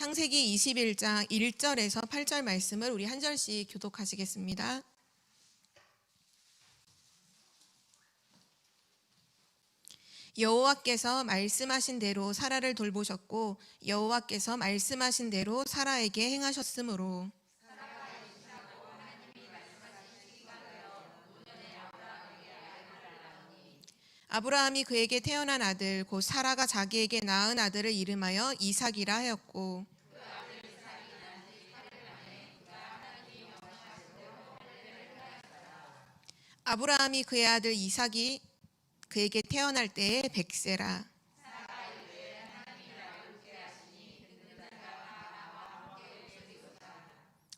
창세기 21장 1절에서 8절 말씀을 우리 한 절씩 교독하시겠습니다. 여호와께서 말씀하신 대로 사라를 돌보셨고 여호와께서 말씀하신 대로 사라에게 행하셨으므로 아브라함이 그에게 태어난 아들 곧 사라가 자기에게 낳은 아들을 이름하여 이삭이라 하였고 아브라함이 그의 아들 이삭이 그에게 태어날 때에 100세라.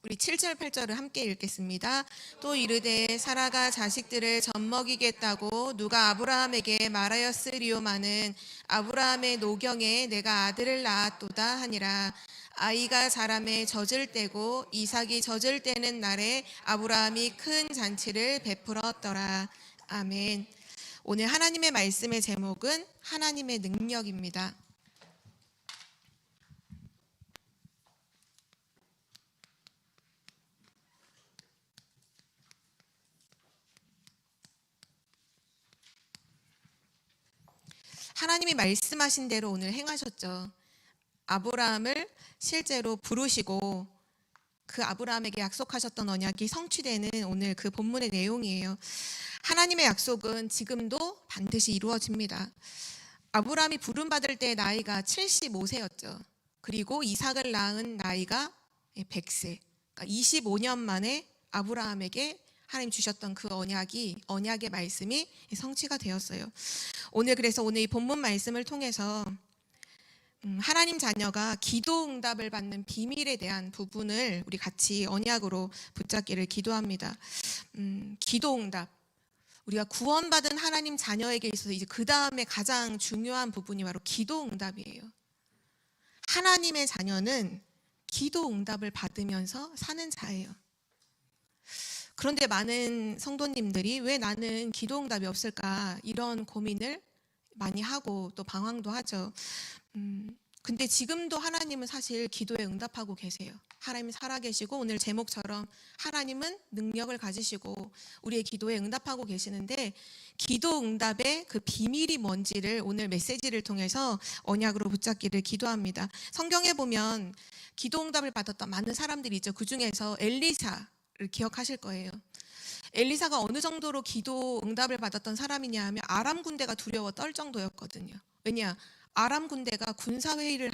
우리 7절 8절을 함께 읽겠습니다. 또 이르되 사라가 자식들을 젖먹이겠다고 누가 아브라함에게 말하였으리오마는 아브라함의 노경에 내가 아들을 낳았도다 하니라. 아이가 자라매 젖을 때고 이삭이 젖을 때는 날에 아브라함이 큰 잔치를 베풀었더라. 아멘. 오늘 하나님의 말씀의 제목은 하나님의 능력입니다. 하나님이 말씀하신 대로 오늘 행하셨죠. 아브라함을 실제로 부르시고 그 아브라함에게 약속하셨던 언약이 성취되는 오늘 그 본문의 내용이에요. 하나님의 약속은 지금도 반드시 이루어집니다. 아브라함이 부름받을 때 나이가 75세였죠. 그리고 이삭을 낳은 나이가 100세. 그러니까 25년 만에 아브라함에게 하나님 주셨던 그 언약의 말씀이 성취가 되었어요. 오늘 이 본문 말씀을 통해서 하나님 자녀가 기도 응답을 받는 비밀에 대한 부분을 우리 같이 언약으로 붙잡기를 기도합니다. 기도 응답. 우리가 구원받은 하나님 자녀에게 있어서 이제 그 다음에 가장 중요한 부분이 바로 기도 응답이에요. 하나님의 자녀는 기도 응답을 받으면서 사는 자예요. 그런데 많은 성도님들이 왜 나는 기도 응답이 없을까 이런 고민을 많이 하고 또 방황도 하죠. 근데 지금도 하나님은 사실 기도에 응답하고 계세요. 하나님이 살아계시고 오늘 제목처럼 하나님은 능력을 가지시고 우리의 기도에 응답하고 계시는데 기도 응답의 그 비밀이 뭔지를 오늘 메시지를 통해서 언약으로 붙잡기를 기도합니다. 성경에 보면 기도 응답을 받았던 많은 사람들이 있죠. 그 중에서 엘리사를 기억하실 거예요. 엘리사가 어느 정도로 기도 응답을 받았던 사람이냐 하면 아람 군대가 두려워 떨 정도였거든요. 왜냐? 아람 군대가 군사회의를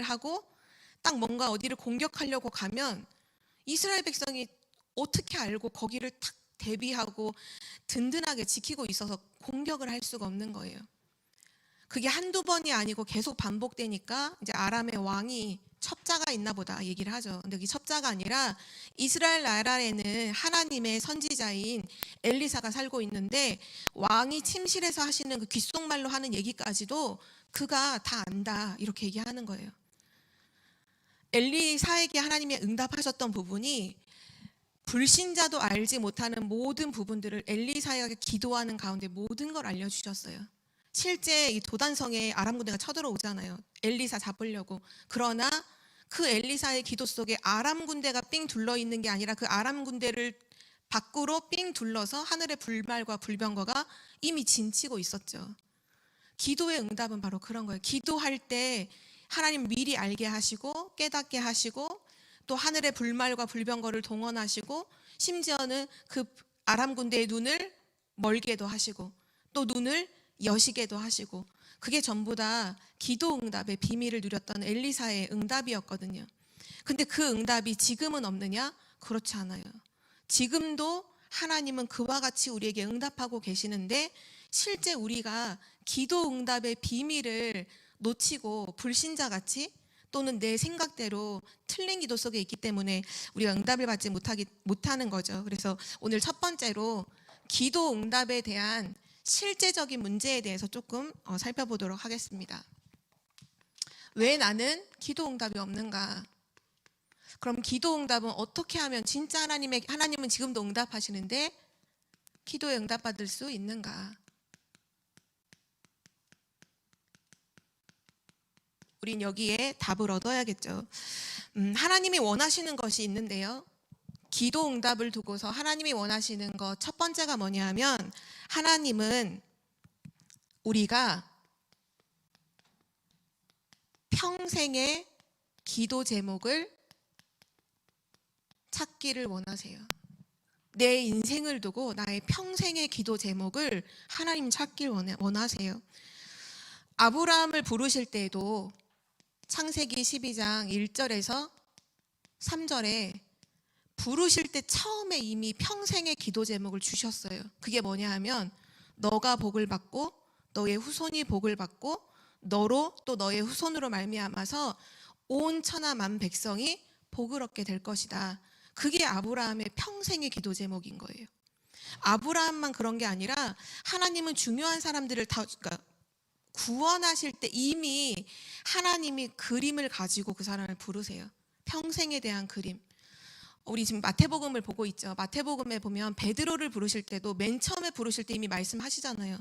하고 딱 뭔가 어디를 공격하려고 가면 이스라엘 백성이 어떻게 알고 거기를 탁 대비하고 든든하게 지키고 있어서 공격을 할 수가 없는 거예요. 그게 한두 번이 아니고 계속 반복되니까 이제 아람의 왕이 첩자가 있나 보다 얘기를 하죠. 근데 이 첩자가 아니라 이스라엘 나라에는 하나님의 선지자인 엘리사가 살고 있는데 왕이 침실에서 하시는 그 귓속말로 하는 얘기까지도 그가 다 안다 이렇게 얘기하는 거예요. 엘리사에게 하나님이 응답하셨던 부분이 불신자도 알지 못하는 모든 부분들을 엘리사에게 기도하는 가운데 모든 걸 알려주셨어요. 실제 이 도단성에 아람 군대가 쳐들어오잖아요. 엘리사 잡으려고. 그러나 그 엘리사의 기도 속에 아람 군대가 삥 둘러 있는 게 아니라 그 아람 군대를 밖으로 삥 둘러서 하늘의 불말과 불병거가 이미 진치고 있었죠. 기도의 응답은 바로 그런 거예요. 기도할 때 하나님 미리 알게 하시고 깨닫게 하시고 또 하늘의 불말과 불병거를 동원하시고 심지어는 그 아람 군대의 눈을 멀게도 하시고 또 눈을 여시게도 하시고 그게 전부 다 기도 응답의 비밀을 누렸던 엘리사의 응답이었거든요. 근데 그 응답이 지금은 없느냐? 그렇지 않아요. 지금도 하나님은 그와 같이 우리에게 응답하고 계시는데 실제 우리가 기도 응답의 비밀을 놓치고 불신자같이 또는 내 생각대로 틀린 기도 속에 있기 때문에 우리가 응답을 받지 못하는 거죠. 그래서 오늘 첫 번째로 기도 응답에 대한 실제적인 문제에 대해서 조금 살펴보도록 하겠습니다. 왜 나는 기도 응답이 없는가? 그럼 기도 응답은 어떻게 하면 진짜 하나님은 지금도 응답하시는데 기도에 응답받을 수 있는가? 우린 여기에 답을 얻어야겠죠. 하나님이 원하시는 것이 있는데요. 기도 응답을 두고서 하나님이 원하시는 것 첫 번째가 뭐냐 하면, 하나님은 우리가 평생의 기도 제목을 찾기를 원하세요. 내 인생을 두고 나의 평생의 기도 제목을 하나님 찾길 원하세요. 아브라함을 부르실 때에도 창세기 12장 1절에서 3절에 부르실 때 처음에 이미 평생의 기도 제목을 주셨어요. 그게 뭐냐 하면, 너가 복을 받고 너의 후손이 복을 받고 너로 또 너의 후손으로 말미암아서 온 천하 만 백성이 복을 얻게 될 것이다. 그게 아브라함의 평생의 기도 제목인 거예요. 아브라함만 그런 게 아니라 하나님은 중요한 사람들을 다, 그러니까 구원하실 때 이미 하나님이 그림을 가지고 그 사람을 부르세요. 평생에 대한 그림. 우리 지금 마태복음을 보고 있죠. 마태복음에 보면 베드로를 부르실 때도 맨 처음에 부르실 때 이미 말씀하시잖아요.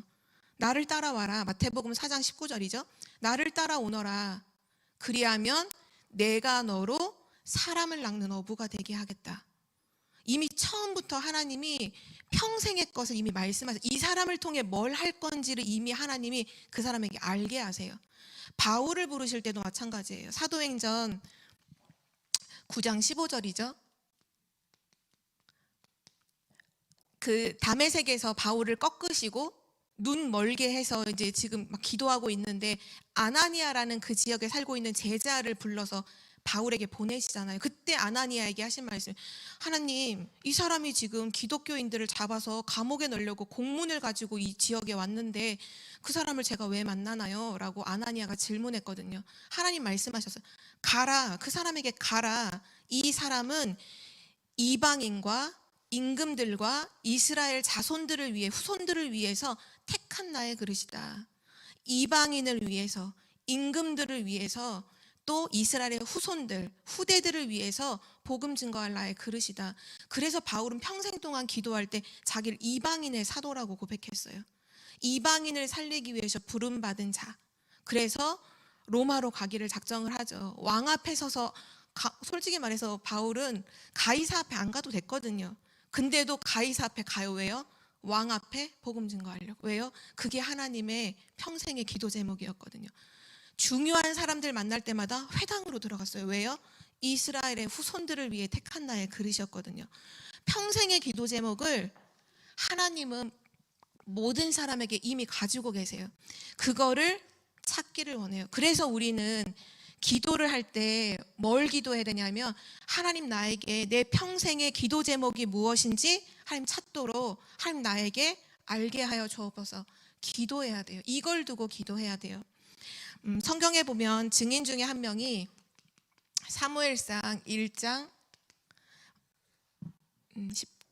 나를 따라와라. 마태복음 4장 19절이죠. 나를 따라오너라. 그리하면 내가 너로 사람을 낚는 어부가 되게 하겠다. 이미 처음부터 하나님이 평생의 것을 이미 말씀하세요. 이 사람을 통해 뭘 할 건지를 이미 하나님이 그 사람에게 알게 하세요. 바울을 부르실 때도 마찬가지예요. 사도행전 9장 15절이죠. 그 다메섹에서 바울을 꺾으시고 눈 멀게 해서 이제 지금 막 기도하고 있는데, 아나니아라는 그 지역에 살고 있는 제자를 불러서 바울에게 보내시잖아요. 그때 아나니아에게 하신 말씀, 하나님, 이 사람이 지금 기독교인들을 잡아서 감옥에 넣으려고 공문을 가지고 이 지역에 왔는데 그 사람을 제가 왜 만나나요? 라고 아나니아가 질문했거든요. 하나님 말씀하셨어요. 가라, 그 사람에게 가라. 이 사람은 이방인과 임금들과 이스라엘 자손들을 위해, 후손들을 위해서 택한 나의 그릇이다. 이방인을 위해서, 임금들을 위해서, 또 이스라엘의 후손들, 후대들을 위해서 복음 증거할 나의 그릇이다. 그래서 바울은 평생 동안 기도할 때 자기를 이방인의 사도라고 고백했어요. 이방인을 살리기 위해서 부름받은 자. 그래서 로마로 가기를 작정을 하죠. 왕 앞에 서서, 솔직히 말해서 바울은 가이사 앞에 안 가도 됐거든요. 근데도 가이사 앞에 가요. 왜요? 왕 앞에 복음 증거하려고. 왜요? 그게 하나님의 평생의 기도 제목이었거든요. 중요한 사람들 만날 때마다 회당으로 들어갔어요. 왜요? 이스라엘의 후손들을 위해 택한 나의 그릇이었거든요. 평생의 기도 제목을 하나님은 모든 사람에게 이미 가지고 계세요. 그거를 찾기를 원해요. 그래서 우리는 기도를 할 때 뭘 기도해야 되냐면, 하나님 나에게 내 평생의 기도 제목이 무엇인지 하나님 찾도록 하나님 나에게 알게 하여 주옵소서 기도해야 돼요. 이걸 두고 기도해야 돼요. 성경에 보면 증인 중에 한 명이 사무엘상 1장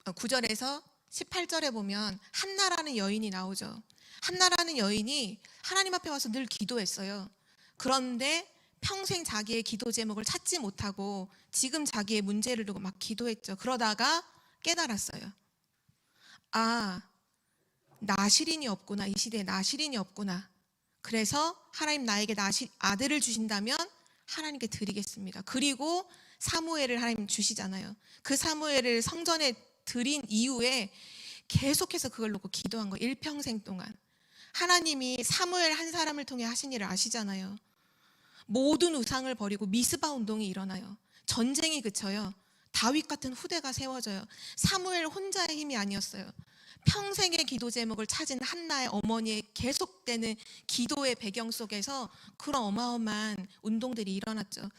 9절에서 18절에 보면 한나라는 여인이 나오죠. 한나라는 여인이 하나님 앞에 와서 늘 기도했어요. 그런데 평생 자기의 기도 제목을 찾지 못하고 지금 자기의 문제를 두고 막 기도했죠. 그러다가 깨달았어요. 아, 나실인이 없구나. 이 시대에 나실인이 없구나. 그래서 하나님 나에게 아들을 주신다면 하나님께 드리겠습니다. 그리고 사무엘을 하나님 주시잖아요. 그 사무엘을 성전에 드린 이후에 계속해서 그걸 놓고 기도한 거예요. 일평생 동안. 하나님이 사무엘 한 사람을 통해 하신 일을 아시잖아요. 모든 우상을 버리고 미스바 운동이 일어나요. 전쟁이 그쳐요. 다윗 같은 후대가 세워져요. 사무엘 혼자의 힘이 아니었어요. 평생의 기도 제목을 찾은 한나의 어머니의 계속되는 기도의 배경 속에서 그런 어마어마한 운동들이 일어났죠.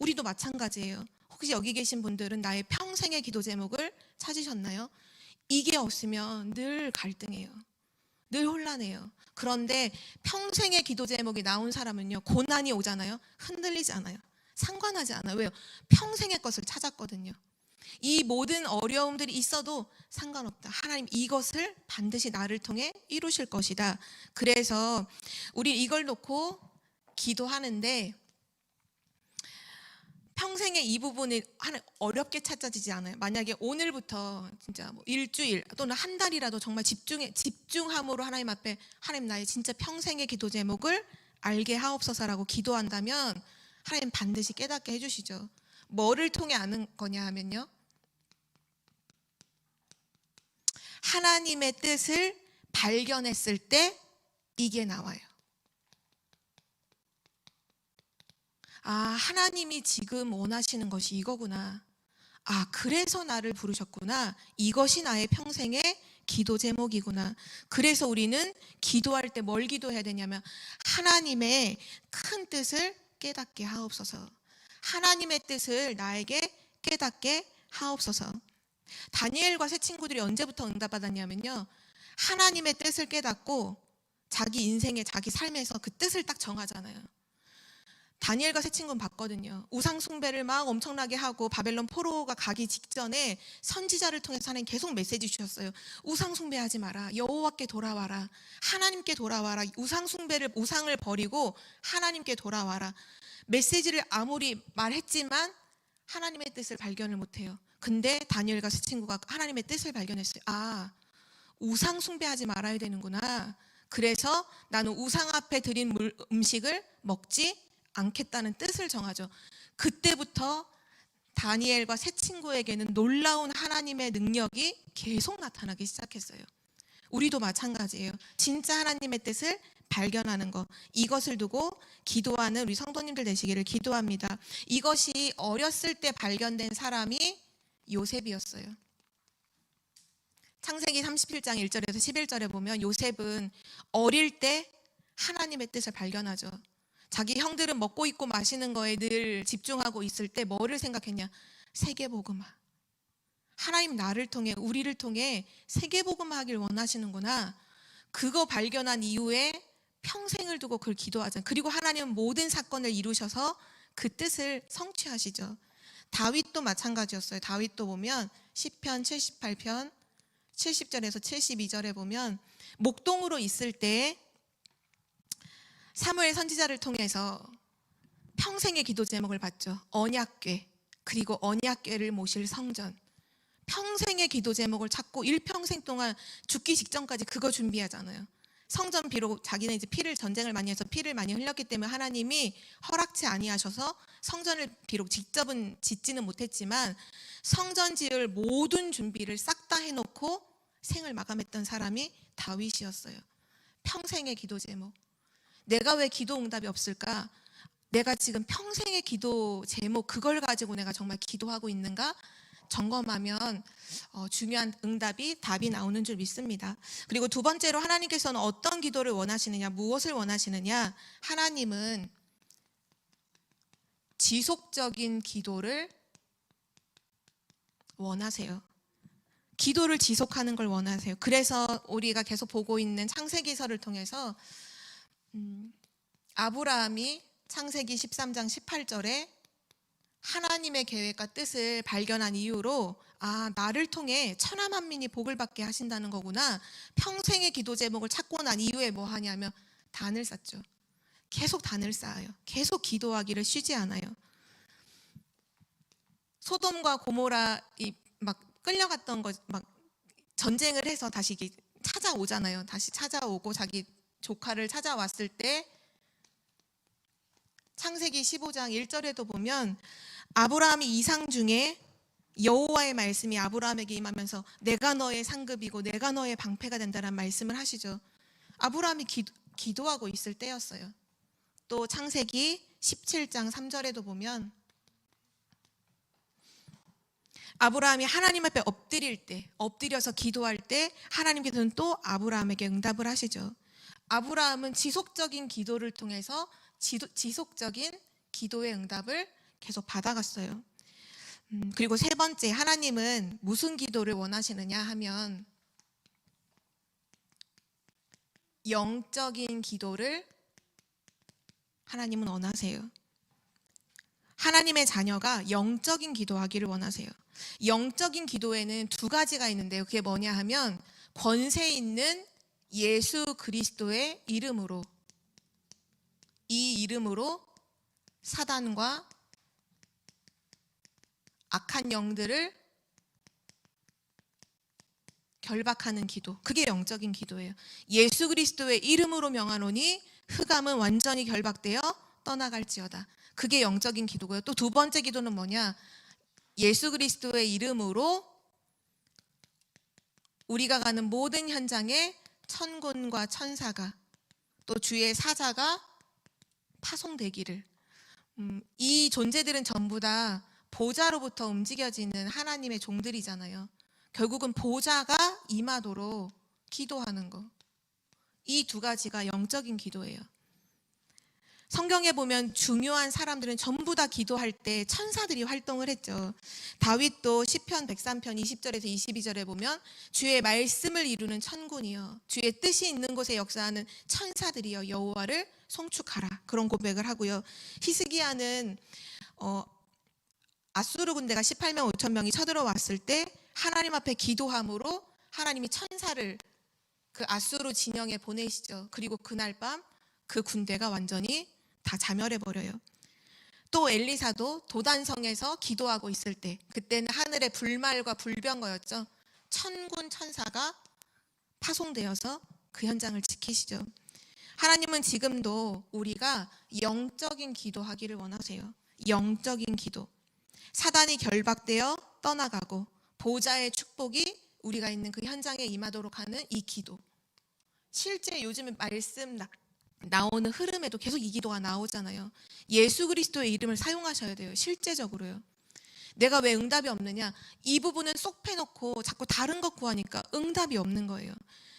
우리도 마찬가지예요. 혹시 여기 계신 분들은 나의 평생의 기도 제목을 찾으셨나요? 이게 없으면 늘 갈등해요. 늘 혼란해요. 그런데 평생의 기도 제목이 나온 사람은요, 고난이 오잖아요. 흔들리지 않아요. 상관하지 않아요. 왜요? 평생의 것을 찾았거든요. 이 모든 어려움들이 있어도 상관없다. 하나님 이것을 반드시 나를 통해 이루실 것이다. 그래서 우리 이걸 놓고 기도하는데, 평생의 이 부분이 어렵게 찾아지지 않아요. 만약에 오늘부터 진짜 뭐 일주일 또는 한 달이라도 정말 집중함으로 하나님 앞에, 하나님 나의 진짜 평생의 기도 제목을 알게 하옵소서라고 기도한다면 하나님 반드시 깨닫게 해주시죠. 뭐를 통해 아는 거냐 하면요, 하나님의 뜻을 발견했을 때 이게 나와요. 아, 하나님이 지금 원하시는 것이 이거구나. 아, 그래서 나를 부르셨구나. 이것이 나의 평생의 기도 제목이구나. 그래서 우리는 기도할 때 뭘 기도해야 되냐면 하나님의 큰 뜻을 깨닫게 하옵소서. 하나님의 뜻을 나에게 깨닫게 하옵소서. 다니엘과 세 친구들이 언제부터 응답받았냐면요, 하나님의 뜻을 깨닫고 자기 인생에, 자기 삶에서 그 뜻을 딱 정하잖아요. 다니엘과 세 친구는 봤거든요. 우상 숭배를 막 엄청나게 하고 바벨론 포로가 가기 직전에 선지자를 통해서 하나님 계속 메시지 주셨어요. 우상 숭배하지 마라. 여호와께 돌아와라. 하나님께 돌아와라. 우상을 버리고 하나님께 돌아와라. 메시지를 아무리 말했지만 하나님의 뜻을 발견을 못해요. 근데 다니엘과 세 친구가 하나님의 뜻을 발견했어요. 아, 우상 숭배하지 말아야 되는구나. 그래서 나는 우상 앞에 드린 음식을 먹지 않겠다는 뜻을 정하죠. 그때부터 다니엘과 세 친구에게는 놀라운 하나님의 능력이 계속 나타나기 시작했어요. 우리도 마찬가지예요. 진짜 하나님의 뜻을 발견하는 것, 이것을 두고 기도하는 우리 성도님들 되시기를 기도합니다. 이것이 어렸을 때 발견된 사람이 요셉이었어요. 창세기 37장 1절에서 11절에 보면 요셉은 어릴 때 하나님의 뜻을 발견하죠. 자기 형들은 먹고 입고 마시는 거에 늘 집중하고 있을 때 뭐를 생각했냐? 세계복음화. 하나님 나를 통해, 우리를 통해 세계복음화 하길 원하시는구나. 그거 발견한 이후에 평생을 두고 그걸 기도하잖아요. 그리고 하나님은 모든 사건을 이루셔서 그 뜻을 성취하시죠. 다윗도 마찬가지였어요. 다윗도 보면 시편 78편 70절에서 72절에 보면 목동으로 있을 때 사무엘 선지자를 통해서 평생의 기도 제목을 받죠. 언약궤, 그리고 언약궤를 모실 성전. 평생의 기도 제목을 찾고 일평생 동안 죽기 직전까지 그거 준비하잖아요. 성전 비록 자기는 이제 전쟁을 많이 해서 피를 많이 흘렸기 때문에 하나님이 허락치 아니하셔서 성전을 비록 직접은 짓지는 못했지만 성전 지을 모든 준비를 싹 다 해놓고 생을 마감했던 사람이 다윗이었어요. 평생의 기도 제목. 내가 왜 기도 응답이 없을까? 내가 지금 평생의 기도 제목 그걸 가지고 내가 정말 기도하고 있는가? 점검하면 중요한 답이 나오는 줄 믿습니다. 그리고 두 번째로 하나님께서는 어떤 기도를 원하시느냐, 무엇을 원하시느냐? 하나님은 지속적인 기도를 원하세요. 기도를 지속하는 걸 원하세요. 그래서 우리가 계속 보고 있는 창세기서를 통해서 아브라함이 창세기 13장 18절에 하나님의 계획과 뜻을 발견한 이유로 아, 나를 통해 천하 만민이 복을 받게 하신다는 거구나. 평생의 기도 제목을 찾고 난 이후에 뭐 하냐면 단을 쌓죠. 계속 단을 쌓아요. 계속 기도하기를 쉬지 않아요. 소돔과 고모라 막 끌려갔던 거 막 전쟁을 해서 다시 찾아오잖아요. 다시 찾아오고 자기 조카를 찾아왔을 때 창세기 15장 1절에도 보면 아브라함이 이상 중에 여호와의 말씀이 아브라함에게 임하면서 내가 너의 상급이고 내가 너의 방패가 된다는 말씀을 하시죠. 아브라함이 기도하고 있을 때였어요. 또 창세기 17장 3절에도 보면 아브라함이 하나님 앞에 엎드려서 기도할 때 하나님께서는 또 아브라함에게 응답을 하시죠. 아브라함은 지속적인 기도를 통해서 지속적인 기도의 응답을 계속 받아갔어요. 그리고 세 번째, 하나님은 무슨 기도를 원하시느냐 하면 영적인 기도를 하나님은 원하세요. 하나님의 자녀가 영적인 기도하기를 원하세요. 영적인 기도에는 두 가지가 있는데요. 그게 뭐냐 하면 권세 있는 예수 그리스도의 이름으로, 이 이름으로 사단과 악한 영들을 결박하는 기도, 그게 영적인 기도예요. 예수 그리스도의 이름으로 명하노니 흑암은 완전히 결박되어 떠나갈지어다. 그게 영적인 기도고요. 또 두 번째 기도는 뭐냐? 예수 그리스도의 이름으로 우리가 가는 모든 현장에 천군과 천사가 또 주의 사자가 파송되기를. 이 존재들은 전부 다 보좌로부터 움직여지는 하나님의 종들이잖아요. 결국은 보좌가 임하도록 기도하는 거. 이 두 가지가 영적인 기도예요. 성경에 보면 중요한 사람들은 전부 다 기도할 때 천사들이 활동을 했죠. 다윗도 시편 103편 20절에서 22절에 보면 주의 말씀을 이루는 천군이여 주의 뜻이 있는 곳에 역사하는 천사들이여 여호와를 송축하라. 그런 고백을 하고요. 히스기야는 아수르 군대가 18만 5천 명이 쳐들어왔을 때 하나님 앞에 기도함으로 하나님이 천사를 그 아수르 진영에 보내시죠. 그리고 그날 밤 그 군대가 완전히 다 자멸해 버려요. 또 엘리사도 도단성에서 기도하고 있을 때 그때는 하늘의 불말과 불병거였죠. 천군 천사가 파송되어서 그 현장을 지키시죠. 하나님은 지금도 우리가 영적인 기도하기를 원하세요. 영적인 기도. 사단이 결박되어 떠나가고 보좌의 축복이 우리가 있는 그 현장에 임하도록 하는 이 기도. 실제 요즘에 말씀 나오는 흐름에도 계속 이 기도가 나오잖아요. 예수 그리스도의 이름을 사용하셔야 돼요. 실제적으로요. 내가 왜 응답이 없느냐? 이 부분은 쏙 빼놓고 자꾸 다른 것 구하니까 응답이 없는 거예요.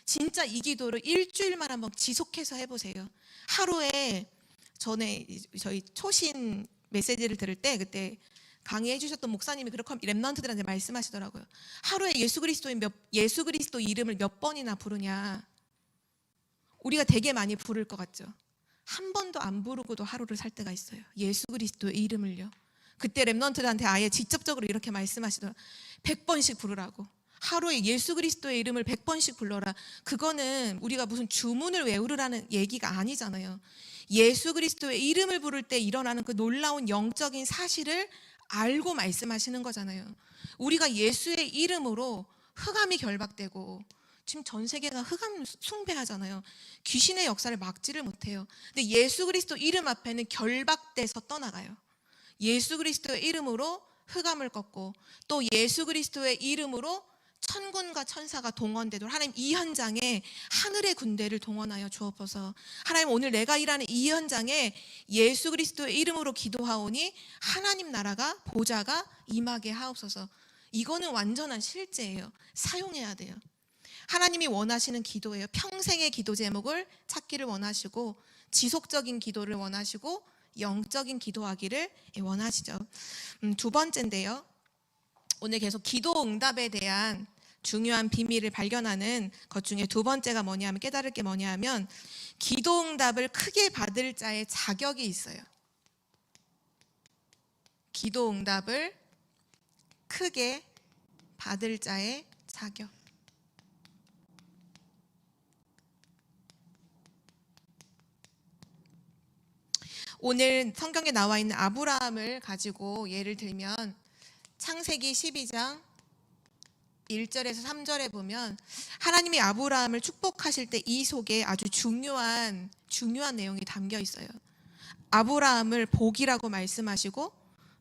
진짜 이 기도를 일주일만 한번 지속해서 해보세요. 하루에 전에 저희 초신 메시지를 들을 때 그때 강의해 주셨던 목사님이 그렇게 랩런트들한테 말씀하시더라고요. 하루에 예수 그리스도 이름을 몇 번이나 부르냐? 우리가 되게 많이 부를 것 같죠. 한 번도 안 부르고도 하루를 살 때가 있어요. 예수 그리스도의 이름을요. 그때 랩런트들한테 아예 직접적으로 이렇게 말씀하시더라고요. 100번씩 부르라고. 하루에 예수 그리스도의 이름을 100번씩 불러라. 그거는 우리가 무슨 주문을 외우라는 얘기가 아니잖아요. 예수 그리스도의 이름을 부를 때 일어나는 그 놀라운 영적인 사실을 알고 말씀하시는 거잖아요. 우리가 예수의 이름으로 흑암이 결박되고 지금 전 세계가 흑암 숭배하잖아요. 귀신의 역사를 막지를 못해요. 근데 예수 그리스도 이름 앞에는 결박돼서 떠나가요. 예수 그리스도의 이름으로 흑암을 꺾고 또 예수 그리스도의 이름으로 천군과 천사가 동원되도록 하나님 이 현장에 하늘의 군대를 동원하여 주옵소서. 하나님 오늘 내가 일하는 이 현장에 예수 그리스도의 이름으로 기도하오니 하나님 나라가 보좌가 임하게 하옵소서. 이거는 완전한 실제예요. 사용해야 돼요. 하나님이 원하시는 기도예요. 평생의 기도 제목을 찾기를 원하시고 지속적인 기도를 원하시고 영적인 기도하기를 원하시죠. 두 번째인데요. 오늘 계속 기도 응답에 대한 중요한 비밀을 발견하는 것 중에 두 번째가 뭐냐면 깨달을 게 뭐냐면 기도 응답을 크게 받을 자의 자격이 있어요. 기도 응답을 크게 받을 자의 자격. 오늘 성경에 나와 있는 아브라함을 가지고 예를 들면 창세기 12장 1절에서 3절에 보면 하나님이 아브라함을 축복하실 때 이 속에 아주 중요한 내용이 담겨 있어요. 아브라함을 복이라고 말씀하시고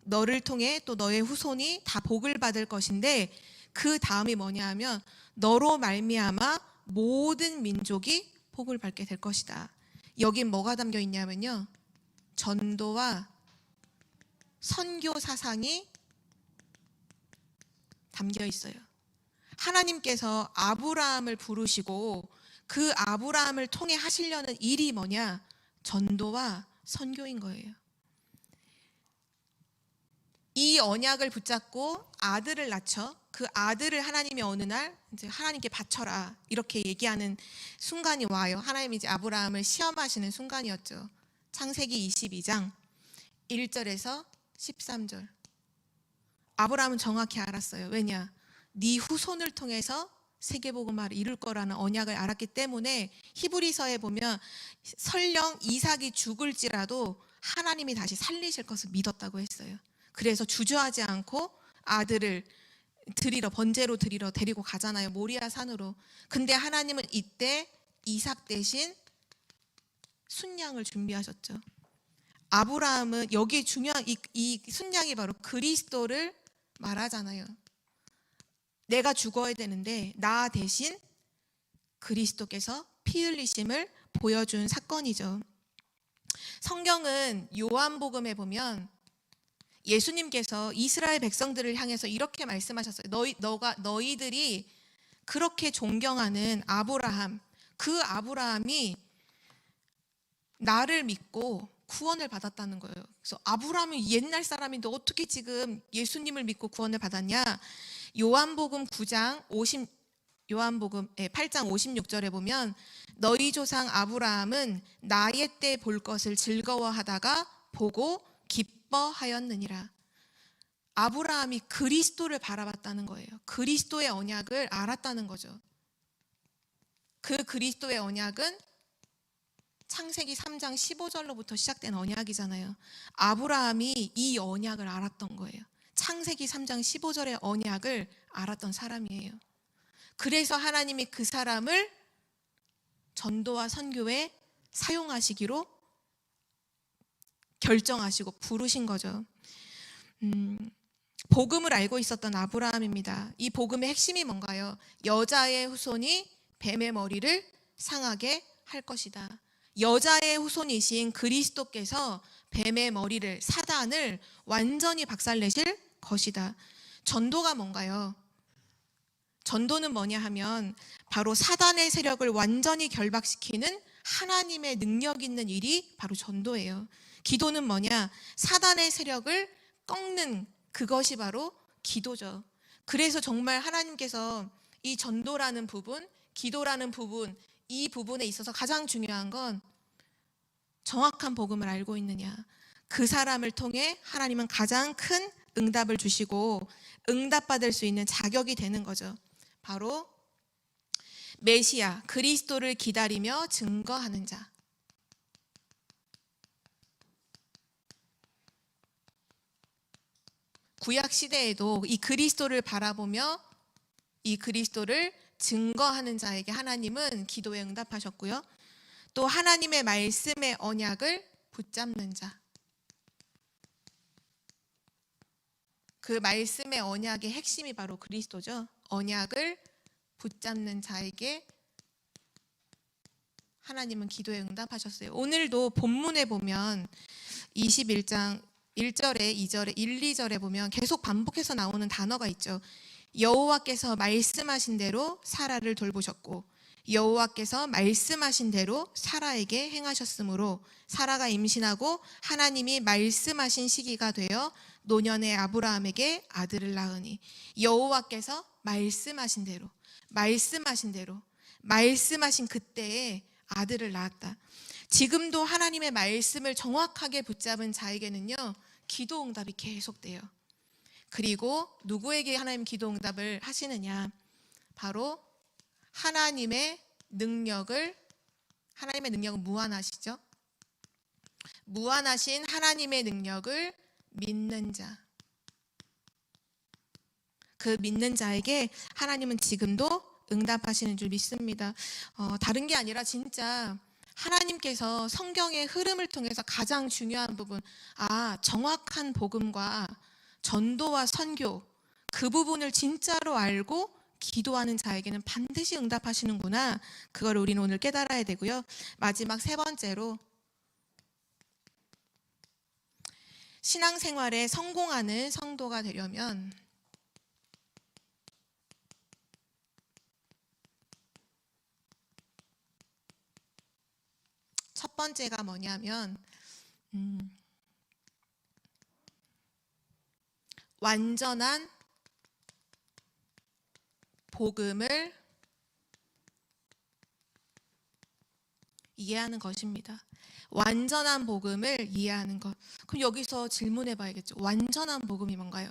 너를 통해 또 너의 후손이 다 복을 받을 것인데 그 다음이 뭐냐 하면 너로 말미암아 모든 민족이 복을 받게 될 것이다. 여긴 뭐가 담겨 있냐면요. 전도와 선교 사상이 담겨 있어요. 하나님께서 아브라함을 부르시고 그 아브라함을 통해 하시려는 일이 뭐냐? 전도와 선교인 거예요. 이 언약을 붙잡고 아들을 낳죠. 그 아들을 하나님이 어느 날 이제 하나님께 바쳐라 이렇게 얘기하는 순간이 와요. 하나님이 이제 아브라함을 시험하시는 순간이었죠. 창세기 22장 1절에서 13절. 아브라함은 정확히 알았어요. 왜냐? 네 후손을 통해서 세계복음화를 이룰 거라는 언약을 알았기 때문에 히브리서에 보면 설령 이삭이 죽을지라도 하나님이 다시 살리실 것을 믿었다고 했어요. 그래서 주저하지 않고 아들을 번제로 드리러 데리고 가잖아요. 모리아 산으로. 근데 하나님은 이때 이삭 대신 순양을 준비하셨죠. 아브라함은 여기 중요한 이 순양이 바로 그리스도를 말하잖아요. 내가 죽어야 되는데 나 대신 그리스도께서 피 흘리심을 보여준 사건이죠. 성경은 요한복음에 보면 예수님께서 이스라엘 백성들을 향해서 이렇게 말씀하셨어요. 너희들이 그렇게 존경하는 아브라함, 그 아브라함이 나를 믿고 구원을 받았다는 거예요. 그래서 아브라함이 옛날 사람인데 어떻게 지금 예수님을 믿고 구원을 받았냐? 요한복음 8장 56절에 보면 너희 조상 아브라함은 나의 때 볼 것을 즐거워하다가 보고 기뻐하였느니라. 아브라함이 그리스도를 바라봤다는 거예요. 그리스도의 언약을 알았다는 거죠. 그 그리스도의 언약은 창세기 3장 15절로부터 시작된 언약이잖아요. 아브라함이 이 언약을 알았던 거예요. 창세기 3장 15절의 언약을 알았던 사람이에요. 그래서 하나님이 그 사람을 전도와 선교에 사용하시기로 결정하시고 부르신 거죠. 복음을 알고 있었던 아브라함입니다. 이 복음의 핵심이 뭔가요? 여자의 후손이 뱀의 머리를 상하게 할 것이다. 여자의 후손이신 그리스도께서 뱀의 머리를, 사단을 완전히 박살내실 것이다. 전도가 뭔가요? 전도는 뭐냐 하면 바로 사단의 세력을 완전히 결박시키는 하나님의 능력 있는 일이 바로 전도예요. 기도는 뭐냐? 사단의 세력을 꺾는 그것이 바로 기도죠. 그래서 정말 하나님께서 이 전도라는 부분, 기도라는 부분, 이 부분에 있어서 가장 중요한 건 정확한 복음을 알고 있느냐. 그 사람을 통해 하나님은 가장 큰 응답을 주시고 응답받을 수 있는 자격이 되는 거죠. 바로 메시아, 그리스도를 기다리며 증거하는 자. 구약 시대에도 이 그리스도를 바라보며 이 그리스도를 증거하는 자에게 하나님은 기도에 응답하셨고요. 또 하나님의 말씀의 언약을 붙잡는 자. 그 말씀의 언약의 핵심이 바로 그리스도죠. 언약을 붙잡는 자에게 하나님은 기도에 응답하셨어요. 오늘도 본문에 보면 21장 1절에 2절에 1, 2절에 보면 계속 반복해서 나오는 단어가 있죠. 여호와께서 말씀하신 대로 사라를 돌보셨고 여호와께서 말씀하신 대로 사라에게 행하셨으므로 사라가 임신하고 하나님이 말씀하신 시기가 되어 노년의 아브라함에게 아들을 낳으니 여호와께서 말씀하신 대로 말씀하신 그때에 아들을 낳았다. 지금도 하나님의 말씀을 정확하게 붙잡은 자에게는요, 기도 응답이 계속돼요. 그리고 누구에게 하나님 기도 응답을 하시느냐? 바로 하나님의 능력은 무한하시죠? 무한하신 하나님의 능력을 믿는 자. 그 믿는 자에게 하나님은 지금도 응답하시는 줄 믿습니다. 다른 게 아니라 진짜 하나님께서 성경의 흐름을 통해서 가장 중요한 부분, 정확한 복음과 전도와 선교, 그 부분을 진짜로 알고 기도하는 자에게는 반드시 응답하시는구나. 그걸 우리는 오늘 깨달아야 되고요. 마지막 세 번째로 신앙생활에 성공하는 성도가 되려면 첫 번째가 뭐냐면 완전한 복음을 이해하는 것입니다. 완전한 복음을 이해하는 것. 그럼 여기서 질문해 봐야겠죠. 완전한 복음이 뭔가요?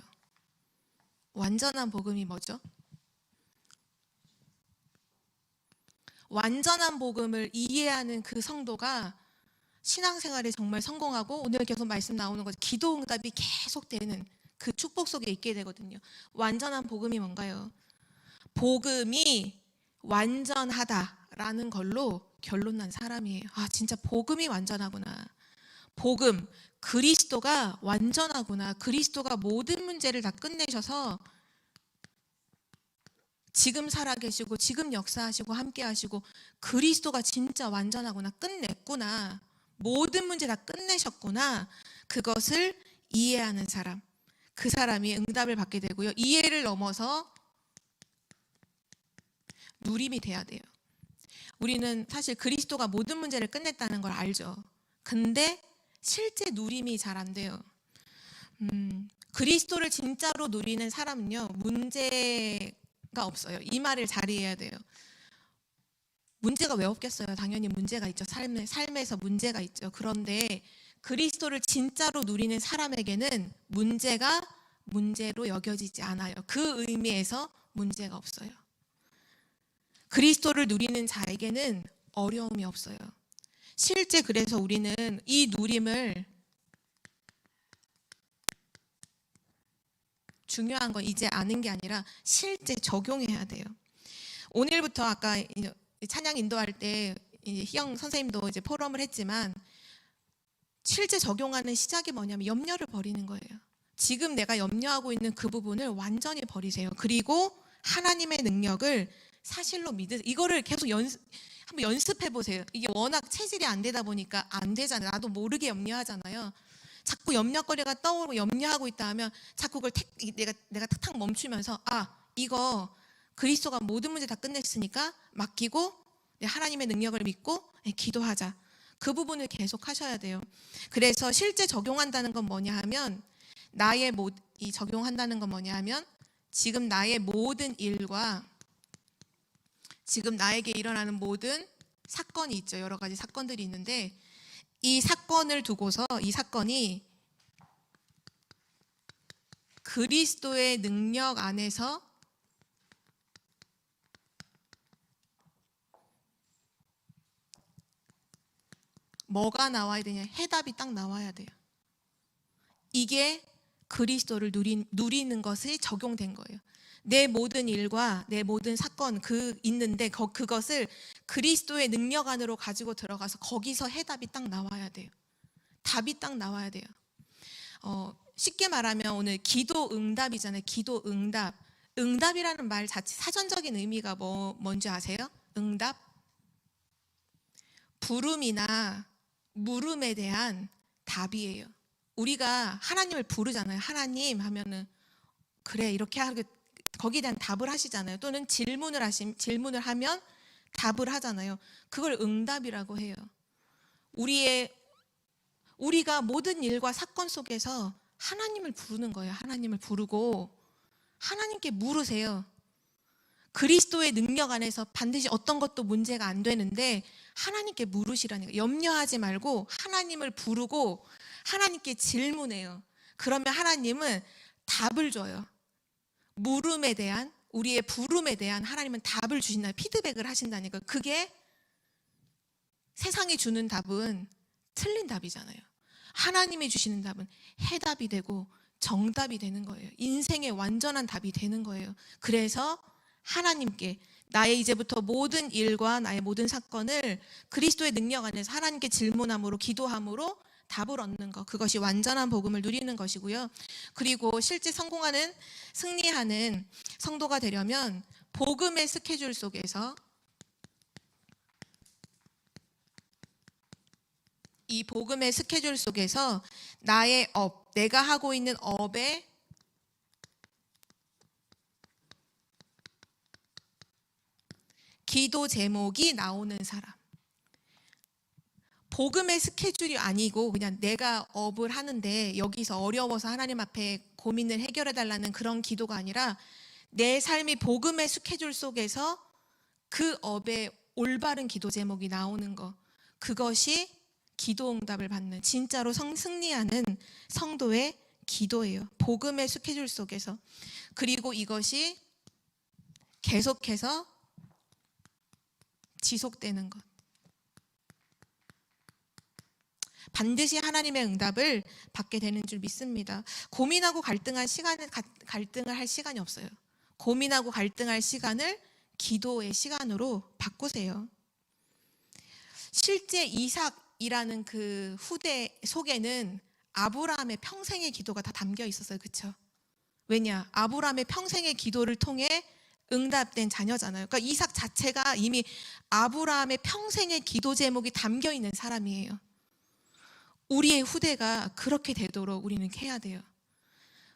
완전한 복음이 뭐죠? 완전한 복음을 이해하는 그 성도가 신앙생활에 정말 성공하고 오늘 계속 말씀 나오는 거죠. 기도 응답이 계속 되는 그 축복 속에 있게 되거든요. 완전한 복음이 뭔가요? 복음이 완전하다라는 걸로 결론 난 사람이에요. 아, 진짜 복음이 완전하구나. 복음, 그리스도가 완전하구나. 그리스도가 모든 문제를 다 끝내셔서 지금 살아계시고 지금 역사하시고 함께하시고 그리스도가 진짜 완전하구나. 끝냈구나. 모든 문제 다 끝내셨구나. 그것을 이해하는 사람, 그 사람이 응답을 받게 되고요. 이해를 넘어서 누림이 돼야 돼요. 우리는 사실 그리스도가 모든 문제를 끝냈다는 걸 알죠. 근데 실제 누림이 잘 안 돼요. 그리스도를 진짜로 누리는 사람은요, 문제가 없어요. 이 말을 잘 이해해야 돼요. 문제가 왜 없겠어요? 당연히 문제가 있죠. 삶에서 문제가 있죠. 그런데 그리스도를 진짜로 누리는 사람에게는 문제가 문제로 여겨지지 않아요. 그 의미에서 문제가 없어요. 그리스도를 누리는 자에게는 어려움이 없어요. 실제 그래서 우리는 이 누림을, 중요한 건 이제 아는 게 아니라 실제 적용해야 돼요. 오늘부터 아까 찬양 인도할 때 희영 선생님도 이제 포럼을 했지만 실제 적용하는 시작이 뭐냐면 염려를 버리는 거예요. 지금 내가 염려하고 있는 그 부분을 완전히 버리세요. 그리고 하나님의 능력을 사실로 믿으세요. 이거를 계속 한번 연습해 보세요. 이게 워낙 체질이 안 되다 보니까 안 되잖아요. 나도 모르게 염려하잖아요. 자꾸 염려거리가 떠오르고 염려하고 있다 하면 자꾸 그걸 내가 탁탁 멈추면서, 아, 이거 그리스도가 모든 문제 다 끝냈으니까 맡기고 하나님의 능력을 믿고 기도하자. 그 부분을 계속 하셔야 돼요. 그래서 실제 적용한다는 건 뭐냐 하면, 적용한다는 건 뭐냐 하면 지금 나의 모든 일과 지금 나에게 일어나는 모든 사건이 있죠. 여러 가지 사건들이 있는데 이 사건을 두고서 이 사건이 그리스도의 능력 안에서 뭐가 나와야 되냐? 해답이 딱 나와야 돼요. 이게 그리스도를 누리는 것이 적용된 거예요. 내 모든 일과 내 모든 사건 있는데 그것을 그리스도의 능력 안으로 가지고 들어가서 거기서 해답이 딱 나와야 돼요. 답이 딱 나와야 돼요. 쉽게 말하면 오늘 기도 응답이잖아요. 기도 응답. 응답이라는 말 자체 사전적인 의미가 뭔지 아세요? 응답? 부름이나 물음에 대한 답이에요. 우리가 하나님을 부르잖아요. 하나님 하면은 그래 이렇게 하고 거기에 대한 답을 하시잖아요. 또는 질문을 하면 답을 하잖아요. 그걸 응답이라고 해요. 우리가 모든 일과 사건 속에서 하나님을 부르는 거예요. 하나님을 부르고 하나님께 물으세요. 그리스도의 능력 안에서 반드시 어떤 것도 문제가 안 되는데 하나님께 물으시라니까. 염려하지 말고 하나님을 부르고 하나님께 질문해요. 그러면 하나님은 답을 줘요. 물음에 대한, 우리의 부름에 대한 하나님은 답을 주신다. 피드백을 하신다니까. 그게 세상이 주는 답은 틀린 답이잖아요. 하나님이 주시는 답은 해답이 되고 정답이 되는 거예요. 인생의 완전한 답이 되는 거예요. 그래서 하나님께 나의 이제부터 모든 일과 나의 모든 사건을 그리스도의 능력 안에서 하나님께 질문함으로 기도함으로 답을 얻는 것, 그것이 완전한 복음을 누리는 것이고요. 그리고 실제 승리하는 성도가 되려면 복음의 스케줄 속에서 이 복음의 스케줄 속에서 내가 하고 있는 업에 기도 제목이 나오는 사람. 복음의 스케줄이 아니고 그냥 내가 업을 하는데 여기서 어려워서 하나님 앞에 고민을 해결해 달라는 그런 기도가 아니라 내 삶이 복음의 스케줄 속에서 그 업에 올바른 기도 제목이 나오는 것, 그것이 기도 응답을 받는 진짜로 승리하는 성도의 기도예요. 복음의 스케줄 속에서. 그리고 이것이 계속해서 지속되는 것. 반드시 하나님의 응답을 받게 되는 줄 믿습니다. 고민하고 갈등할 시간이 없어요. 고민하고 갈등할 시간을 기도의 시간으로 바꾸세요. 실제 이삭이라는 그 후대 속에는 아브라함의 평생의 기도가 다 담겨 있었어요. 그렇죠? 왜냐? 아브라함의 평생의 기도를 통해 응답된 자녀잖아요. 그러니까 이삭 자체가 이미 아브라함의 평생의 기도 제목이 담겨 있는 사람이에요. 우리의 후대가 그렇게 되도록 우리는 해야 돼요.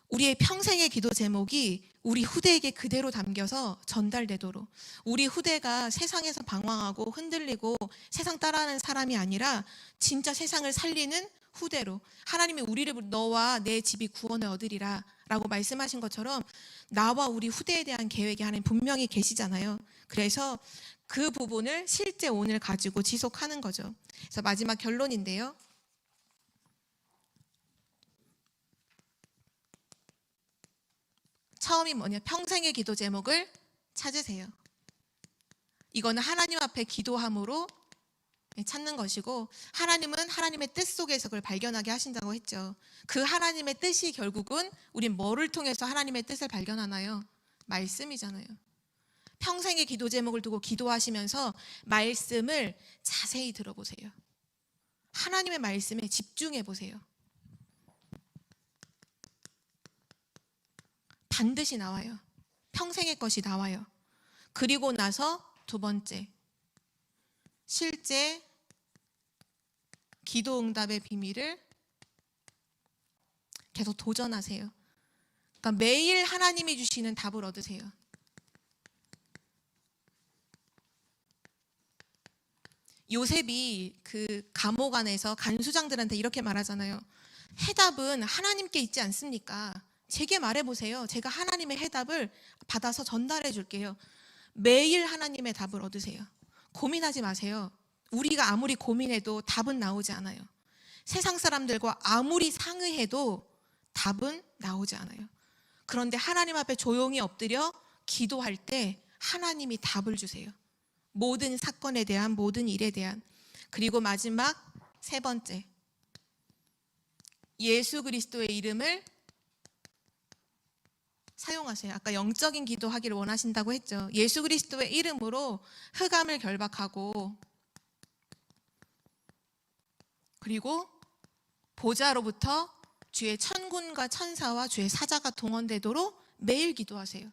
우리의 평생의 기도 제목이 우리 후대에게 그대로 담겨서 전달되도록, 우리 후대가 세상에서 방황하고 흔들리고 세상 따라하는 사람이 아니라 진짜 세상을 살리는 후대로, 하나님이 우리를 너와 내 집이 구원을 얻으리라 라고 말씀하신 것처럼 나와 우리 후대에 대한 계획이 하나님 분명히 계시잖아요. 그래서 그 부분을 실제 오늘 가지고 지속하는 거죠. 그래서 마지막 결론인데요, 처음이 뭐냐? 평생의 기도 제목을 찾으세요. 이거는 하나님 앞에 기도함으로 찾는 것이고, 하나님은 하나님의 뜻 속에서 그걸 발견하게 하신다고 했죠. 그 하나님의 뜻이 결국은 우린 뭐를 통해서 하나님의 뜻을 발견하나요? 말씀이잖아요. 평생의 기도 제목을 두고 기도하시면서 말씀을 자세히 들어보세요. 하나님의 말씀에 집중해 보세요. 반드시 나와요. 평생의 것이 나와요. 그리고 나서 두 번째, 실제 기도 응답의 비밀을 계속 도전하세요. 그러니까 매일 하나님이 주시는 답을 얻으세요. 요셉이 그 감옥 안에서 간수장들한테 이렇게 말하잖아요. 해답은 하나님께 있지 않습니까? 제게 말해보세요. 제가 하나님의 해답을 받아서 전달해 줄게요. 매일 하나님의 답을 얻으세요. 고민하지 마세요. 우리가 아무리 고민해도 답은 나오지 않아요. 세상 사람들과 아무리 상의해도 답은 나오지 않아요. 그런데 하나님 앞에 조용히 엎드려 기도할 때 하나님이 답을 주세요. 모든 사건에 대한, 모든 일에 대한. 그리고 마지막 세 번째, 예수 그리스도의 이름을 사용하세요. 아까 영적인 기도하기를 원하신다고 했죠. 예수 그리스도의 이름으로 흑암을 결박하고, 그리고 보좌로부터 주의 천군과 천사와 주의 사자가 동원되도록 매일 기도하세요.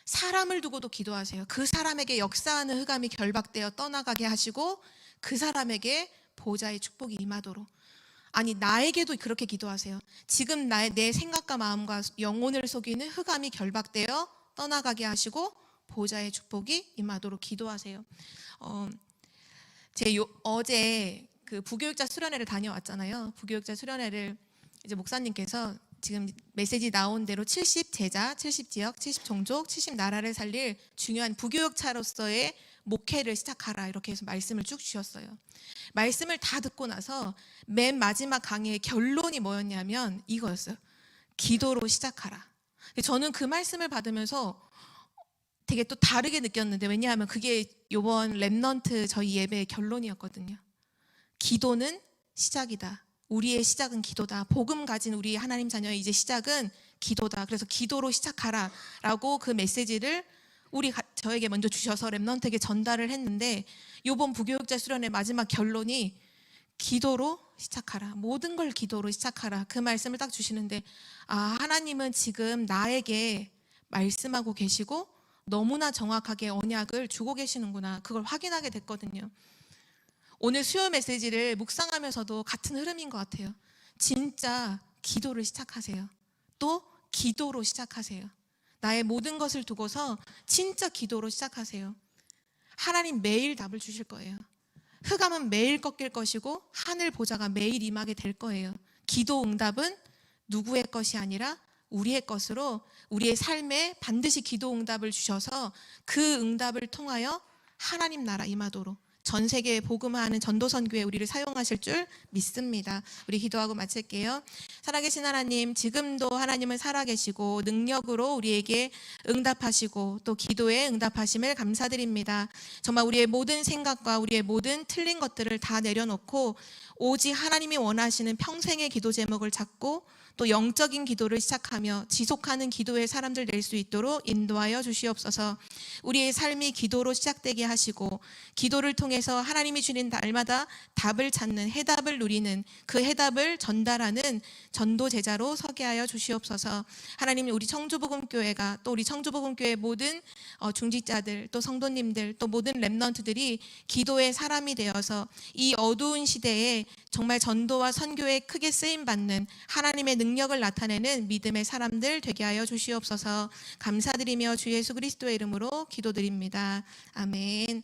사람을 두고도 기도하세요. 그 사람에게 역사하는 흑암이 결박되어 떠나가게 하시고 그 사람에게 보좌의 축복이 임하도록. 아니, 나에게도 그렇게 기도하세요. 지금 내 생각과 마음과 영혼을 속이는 흑암이 결박되어 떠나가게 하시고 보좌의 축복이 임하도록 기도하세요. 어제 그 부교육자 수련회를 다녀왔잖아요. 부교육자 수련회를 이제 목사님께서 지금 메시지 나온 대로 70제자, 70지역, 70종족, 70나라를 살릴 중요한 부교육차로서의 목회를 시작하라, 이렇게 해서 말씀을 쭉 주셨어요. 말씀을 다 듣고 나서 맨 마지막 강의의 결론이 뭐였냐면 이거였어요. 기도로 시작하라. 저는 그 말씀을 받으면서 되게 또 다르게 느꼈는데, 왜냐하면 그게 이번 렘넌트 저희 예배의 결론이었거든요. 기도는 시작이다. 우리의 시작은 기도다. 복음 가진 우리 하나님 자녀의 이제 시작은 기도다. 그래서 기도로 시작하라 라고 그 메시지를 저에게 먼저 주셔서 렘넌트에게 전달을 했는데, 이번 부교육자 수련의 마지막 결론이 기도로 시작하라. 모든 걸 기도로 시작하라. 그 말씀을 딱 주시는데, 하나님은 지금 나에게 말씀하고 계시고 너무나 정확하게 언약을 주고 계시는구나. 그걸 확인하게 됐거든요. 오늘 수요 메시지를 묵상하면서도 같은 흐름인 것 같아요. 진짜 기도를 시작하세요. 또 기도로 시작하세요. 나의 모든 것을 두고서 진짜 기도로 시작하세요. 하나님 매일 답을 주실 거예요. 흑암은 매일 꺾일 것이고 하늘 보좌가 매일 임하게 될 거예요. 기도 응답은 누구의 것이 아니라 우리의 것으로, 우리의 삶에 반드시 기도 응답을 주셔서 그 응답을 통하여 하나님 나라 임하도록 전 세계에 복음화하는 전도선교에 우리를 사용하실 줄 믿습니다. 우리 기도하고 마칠게요. 살아계신 하나님, 지금도 하나님은 살아계시고 능력으로 우리에게 응답하시고 또 기도에 응답하심을 감사드립니다. 정말 우리의 모든 생각과 우리의 모든 틀린 것들을 다 내려놓고 오직 하나님이 원하시는 평생의 기도 제목을 잡고 또 영적인 기도를 시작하며 지속하는 기도의 사람들 될 수 있도록 인도하여 주시옵소서. 우리의 삶이 기도로 시작되게 하시고 기도를 통해서 하나님이 주신 날마다 답을 찾는, 해답을 누리는, 그 해답을 전달하는 전도 제자로 서게 하여 주시옵소서. 하나님, 우리 청주복음교회가, 또 우리 청주복음교회 모든 중직자들, 또 성도님들, 또 모든 렘넌트들이 기도의 사람이 되어서 이 어두운 시대에 정말 전도와 선교에 크게 쓰임받는 하나님의 능력을 나타내는 믿음의 사람들 되게 하여 주시옵소서. 감사드리며 주 예수 그리스도의 이름으로 기도드립니다. 아멘.